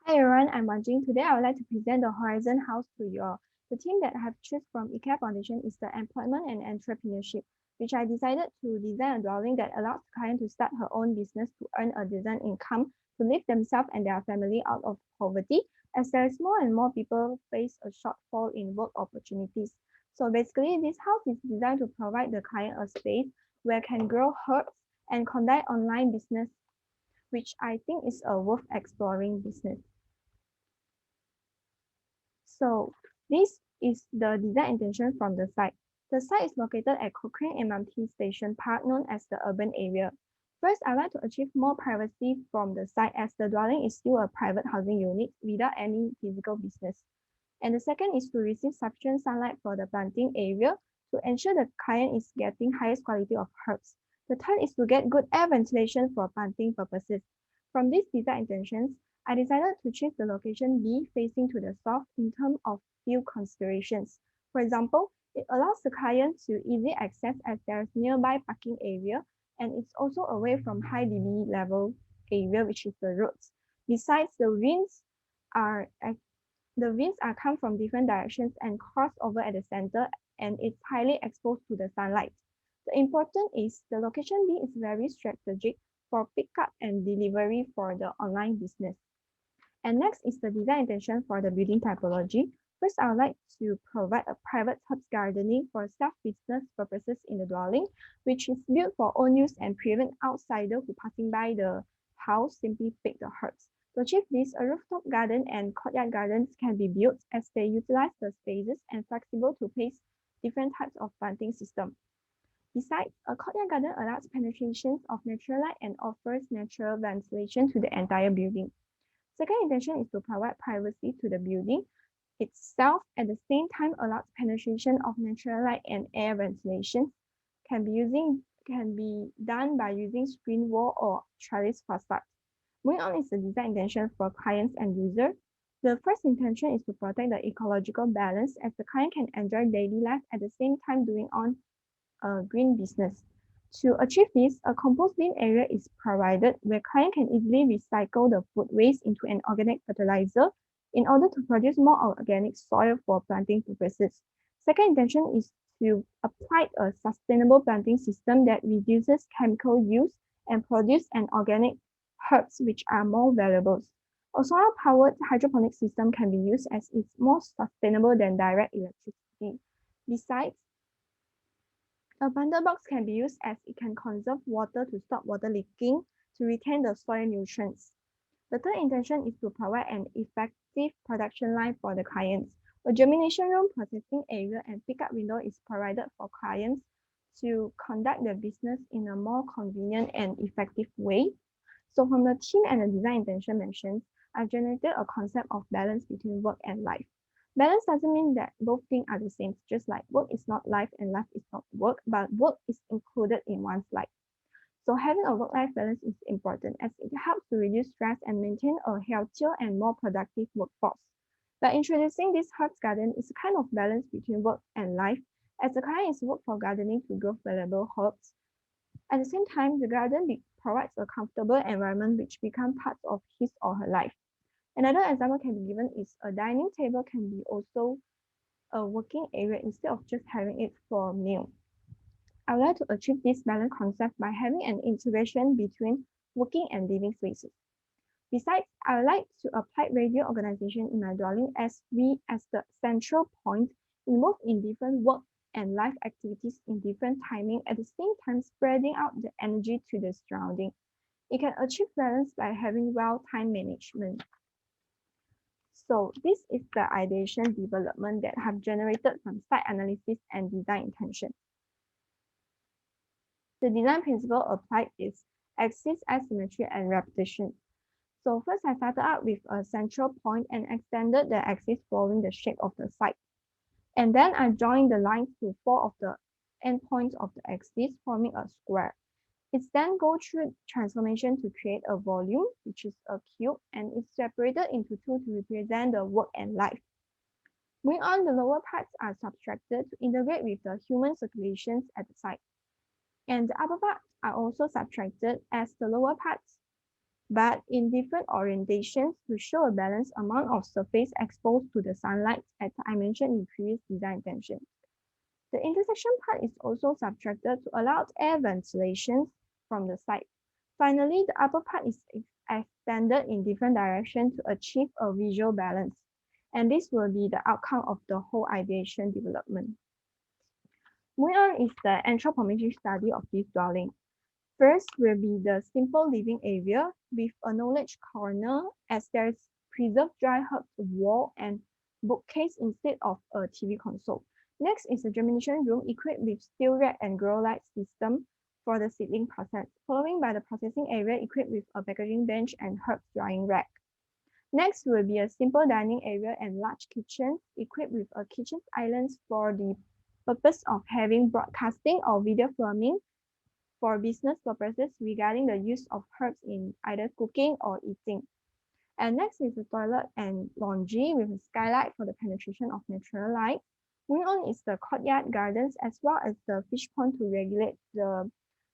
Hi everyone, I'm Wanjing. Today I would like to present the Horizon House to you all. The theme that I have chosen from IKEA Foundation is the employment and entrepreneurship, which I decided to design a dwelling that allows the client to start her own business to earn a decent income, to lift themselves and their family out of poverty, as there is more and more people face a shortfall in work opportunities. So basically, this house is designed to provide the client a space where can grow herbs and conduct online business, which I think is a worth exploring business. So this is the design intention from the site. The site is located at Cochrane MRT Station Park, known as the urban area. First, I like to achieve more privacy from the site as the dwelling is still a private housing unit without any physical business. And the second is to receive sufficient sunlight for the planting area to ensure the client is getting highest quality of herbs. The third is to get good air ventilation for planting purposes. From these design intentions, I decided to choose the location B facing to the south in terms of few considerations. For example, it allows the client to easily access as there is nearby parking area and it's also away from high dB level area, which is the roads. Besides, are the winds are come from different directions and cross over at the center and it's highly exposed to the sunlight. The important is the location B is very strategic for pickup and delivery for the online business. And next is the design intention for the building typology. First, I would like to provide a private herbs gardening for self-business purposes in the dwelling, which is built for own use and prevent outsiders who passing by the house simply pick the herbs. To achieve this, a rooftop garden and courtyard gardens can be built as they utilize the spaces and flexible to place different types of planting system. Besides, a courtyard garden allows penetration of natural light and offers natural ventilation to the entire building. Second intention is to provide privacy to the building itself, at the same time allows penetration of natural light and air ventilation. Can be done by using screen wall or trellis facade. Moving on is the design intention for clients and users. The first intention is to protect the ecological balance as the client can enjoy daily life at the same time doing on a green business. To achieve this, a compost bin area is provided where client can easily recycle the food waste into an organic fertilizer in order to produce more organic soil for planting purposes. Second intention is to apply a sustainable planting system that reduces chemical use and produce an organic herbs which are more valuable. A solar-powered hydroponic system can be used as it's more sustainable than direct electricity. Besides, a bundle box can be used as it can conserve water to stop water leaking to retain the soil nutrients. The third intention is to provide an effective production line for the clients. A germination room, processing area, and pickup window is provided for clients to conduct their business in a more convenient and effective way. So from the theme and the design intention mentioned, I've generated a concept of balance between work and life. Balance doesn't mean that both things are the same, just like work is not life and life is not work, but work is included in one's life. So having a work-life balance is important as it helps to reduce stress and maintain a healthier and more productive workforce. By introducing this herbs garden, it's a kind of balance between work and life, as the client is work for gardening to grow valuable herbs. At the same time, the garden provides a comfortable environment which becomes part of his or her life. Another example can be given is a dining table can be also a working area instead of just having it for a meal. I would like to achieve this balance concept by having an integration between working and living spaces. Besides, I would like to apply radio organization in my dwelling as we as the central point involved in different work and life activities in different timing at the same time spreading out the energy to the surrounding. It can achieve balance by having well time management. So this is the ideation development that have generated from site analysis and design intention. The design principle applied is axis asymmetry and repetition. So first I started out with a central point and extended the axis following the shape of the site. And then I joined the lines to four of the endpoints of the axis, forming a square. It's then go through transformation to create a volume, which is a cube, and it's separated into two to represent the work and life. Moving on, the lower parts are subtracted to integrate with the human circulations at the site. And the upper parts are also subtracted as the lower parts but in different orientations to show a balanced amount of surface exposed to the sunlight, as I mentioned in previous design intention. The intersection part is also subtracted to allow air ventilation from the side. Finally, the upper part is extended in different directions to achieve a visual balance. And this will be the outcome of the whole ideation development. Moving on is the anthropometric study of this dwelling. First will be the simple living area with a knowledge corner, as there is preserved dry herbs wall and bookcase instead of a TV console. Next is a germination room equipped with steel rack and grow light system for the seedling process, following by the processing area equipped with a packaging bench and herb drying rack. Next will be a simple dining area and large kitchen equipped with a kitchen island for the purpose of having broadcasting or video filming for business purposes regarding the use of herbs in either cooking or eating. And next is the toilet and laundry with a skylight for the penetration of natural light. Moving on is the courtyard gardens as well as the fish pond to regulate the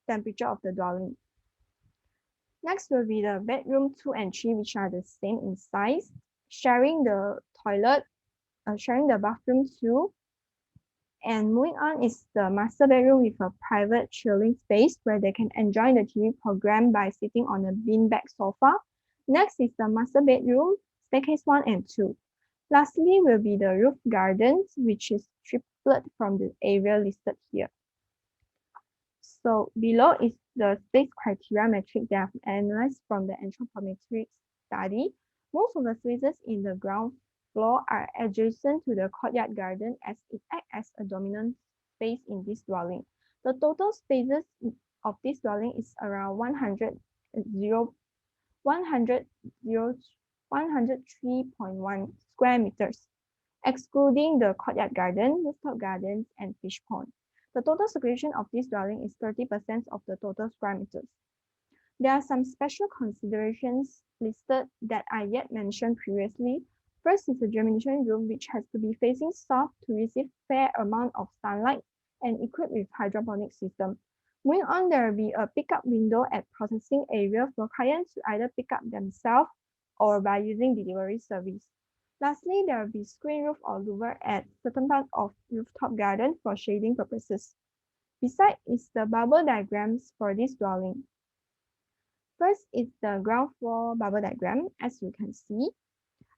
temperature of the dwelling. Next will be the bedroom 2 and 3, which are the same in size, sharing the toilet, sharing the bathroom too. And moving on is the master bedroom with a private chilling space where they can enjoy the TV program by sitting on a beanbag sofa. Next is the master bedroom, staircase 1 and 2. Lastly will be the roof gardens, which is triplet from the area listed here. So below is the space criteria metric that I've analyzed from the anthropometric study. Most of the spaces in the ground floor are adjacent to the courtyard garden as it acts as a dominant space in this dwelling. The total spaces of this dwelling is around 103.1 square meters, excluding the courtyard garden, rooftop gardens, and fish pond. The total circulation of this dwelling is 30% of the total square meters. There are some special considerations listed that I yet mentioned previously. First is the germination room, which has to be facing south to receive fair amount of sunlight and equipped with hydroponic system. Moving on, there will be a pickup window at processing area for clients to either pick up themselves or by using delivery service. Lastly, there will be screen roof or louver at certain part of rooftop garden for shading purposes. Beside is the bubble diagrams for this dwelling. First is the ground floor bubble diagram. As you can see,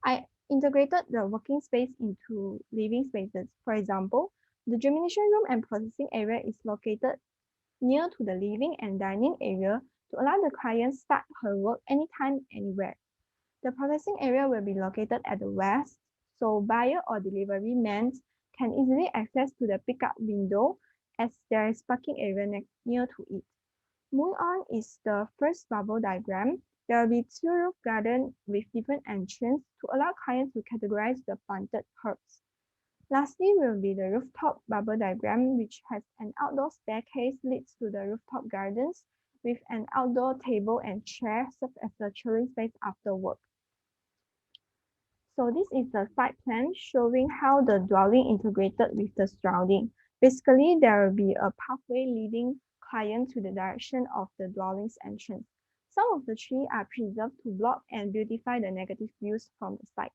I integrated the working space into living spaces. For example, the germination room and processing area is located near to the living and dining area to allow the client start her work anytime, anywhere. The processing area will be located at the west, so buyer or delivery men can easily access to the pickup window as there is parking area near to it. Moving on is the first bubble diagram. There will be 2 roof gardens with different entrances to allow clients to categorize the planted herbs. Lastly will be the rooftop bubble diagram, which has an outdoor staircase leads to the rooftop gardens with an outdoor table and chair serve as a chilling space after work. So this is the site plan showing how the dwelling integrated with the surrounding. Basically, there will be a pathway leading client to the direction of the dwelling's entrance. Some of the trees are preserved to block and beautify the negative views from the site.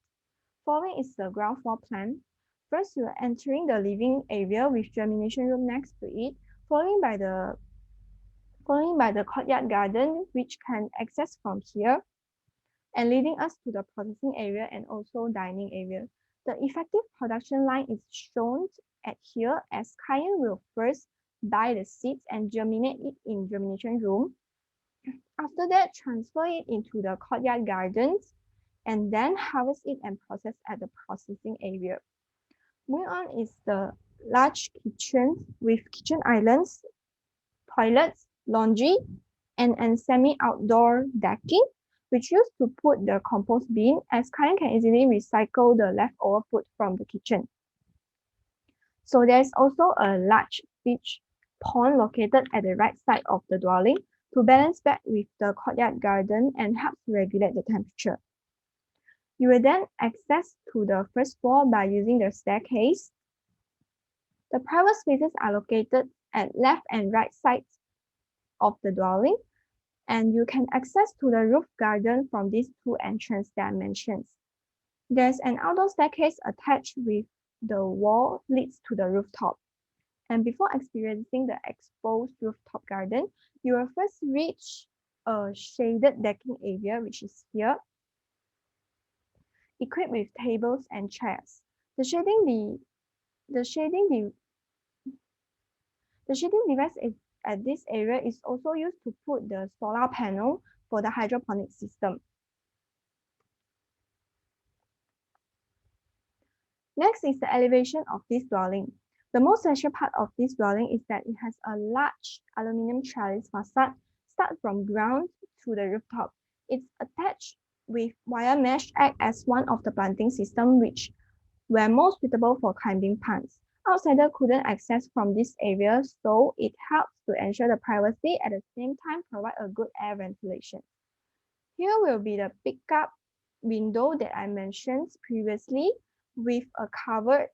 Following is the ground floor plan. First, you are entering the living area with germination room next to it, following by the courtyard garden, which can access from here, and leading us to the processing area and also dining area. The effective production line is shown at here as client will first buy the seeds and germinate it in germination room. After that, transfer it into the courtyard gardens and then harvest it and process at the processing area. Moving on is the large kitchen with kitchen islands, toilets, laundry, and semi-outdoor decking, which used to put the compost bin as client can easily recycle the leftover food from the kitchen. So there's also a large fish pond located at the right side of the dwelling to balance back with the courtyard garden and help to regulate the temperature. You will then access to the first floor by using the staircase. The private spaces are located at left and right sides of the dwelling. And you can access to the roof garden from these two entrance dimensions. There's an outdoor staircase attached with the wall leads to the rooftop. And before experiencing the exposed rooftop garden, you will first reach a shaded decking area, which is here, equipped with tables and chairs. The shading device at this area is also used to put the solar panel for the hydroponic system. Next is the elevation of this dwelling. The most special part of this dwelling is that it has a large aluminum trellis facade start from ground to the rooftop. It's attached with wire mesh act as one of the planting system which were most suitable for climbing plants. Outsiders couldn't access from this area, so it helps to ensure the privacy at the same time provide a good air ventilation. Here will be the pickup window that I mentioned previously with a covered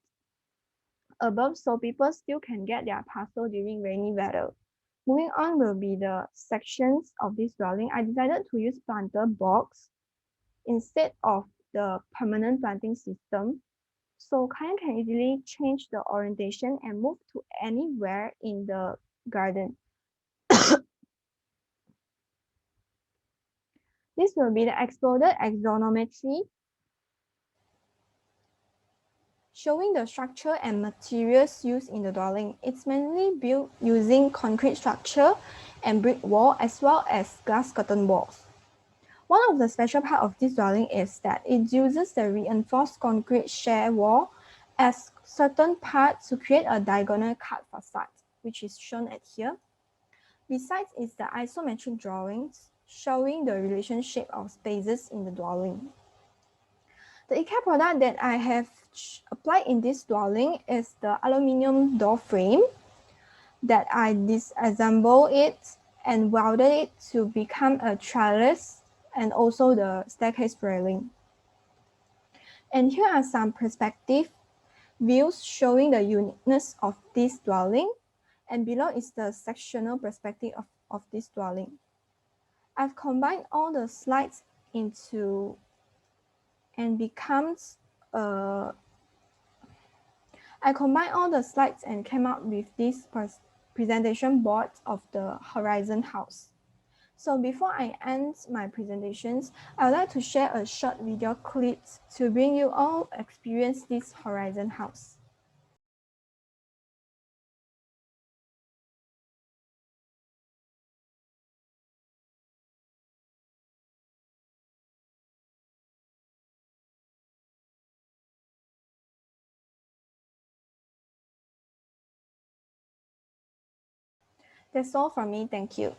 above so people still can get their parcel during rainy weather. Moving on will be the sections of this dwelling. I decided to use planter box instead of the permanent planting system. So client can easily change the orientation and move to anywhere in the garden. This will be the exploded axonometry, showing the structure and materials used in the dwelling. It's mainly built using concrete structure and brick wall as well as glass curtain walls. One of the special part of this dwelling is that it uses the reinforced concrete shear wall as certain parts to create a diagonal cut facade, which is shown at here. Besides is the isometric drawings showing the relationship of spaces in the dwelling. The IKEA product that I have applied in this dwelling is the aluminium door frame that I disassembled it and welded it to become a trellis and also the staircase railing. And here are some perspective views showing the uniqueness of this dwelling, and below is the sectional perspective of this dwelling. I've combined all the slides into and becomes I combined all the slides and came up with this presentation board of the Horizon House. So before I end my presentations, I would like to share a short video clip to bring you all experience this Horizon House. That's all from me. Thank you.